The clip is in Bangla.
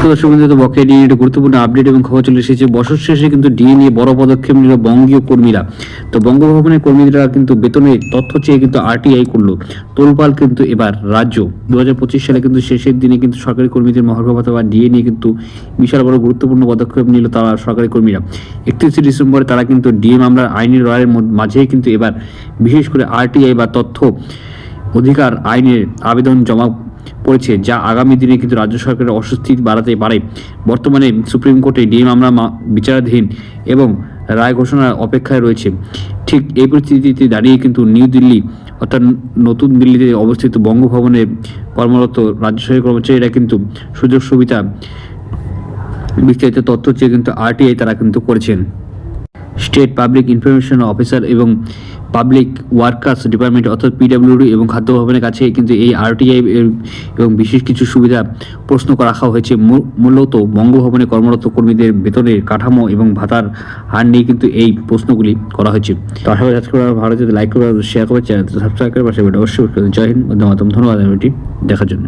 নমস্কার দর্শক বন্ধু, বকেয়া ডিএ নিয়ে গুরুত্বপূর্ণ আপডেট এবং খবর চলে এসেছে। বছর শেষে কিন্তু ডিএ নিয়ে বড় পদক্ষেপ নিল বঙ্গীয় কর্মীরা। তো বঙ্গভবনের কর্মীরা কিন্তু বেতনের তথ্য চেয়ে কিন্তু আরটিআই করলো। তোলপাল কিন্তু এবার রাজ্য 2025 সালে কিন্তু শেষের দিনে কিন্তু সরকারি কর্মীদের মহার্ঘ ভাতা বা ডিএ নিয়ে কিন্তু বিশাল বড় গুরুত্বপূর্ণ পদক্ষেপ নিল তারা সরকারি কর্মীরা। 31 ডিসেম্বরে তারা কিন্তু ডিএ মামলার আইনি রায়ের মাঝেই কিন্তু এবার বিশেষ করে আরটিআই বা তথ্য অধিকার আইনের আবেদন জমা পড়েছে, যা আগামী দিনে কিন্তু রাজ্য সরকারের অস্বস্তি বাড়াতে পারে। বর্তমানে সুপ্রিম কোর্টে ডিএ মামলা বিচারাধীন এবং রায় ঘোষণার অপেক্ষায় রয়েছে। ঠিক এই পরিস্থিতিতে দাঁড়িয়ে কিন্তু নিউ দিল্লি অর্থাৎ নতুন দিল্লিতে অবস্থিত বঙ্গভবনে কর্মরত রাজ্য সরকারি কর্মচারীরা কিন্তু সুযোগ সুবিধা বিস্তারিত তথ্য চেয়ে কিন্তু আরটিআই তারা কিন্তু করেছেন। স্টেট পাবলিক ইনফরমেশন অফিসার এবং পাবলিক ওয়ার্কার্স ডিপার্টমেন্ট অর্থাৎ পিডব্লিউডি এবং খাদ্য ভবনের কাছে কিন্তু এই আরটিআই এবং বিশেষ কিছু সুবিধা প্রশ্ন রাখা হয়েছে। মূলত বঙ্গভবনে কর্মরত কর্মীদের বেতনের কাঠামো এবং ভাতার হার নিয়ে কিন্তু এই প্রশ্নগুলি করা হয়েছে। তো আশা করি আজকে ভালো যদি লাইক করে শেয়ার করে চ্যানেল সাবস্ক্রাইব করে পাশে অবশ্যই। জয় হিন্দ, বন্দে মাতরম। ধন্যবাদ ভিডিওটি দেখার জন্য।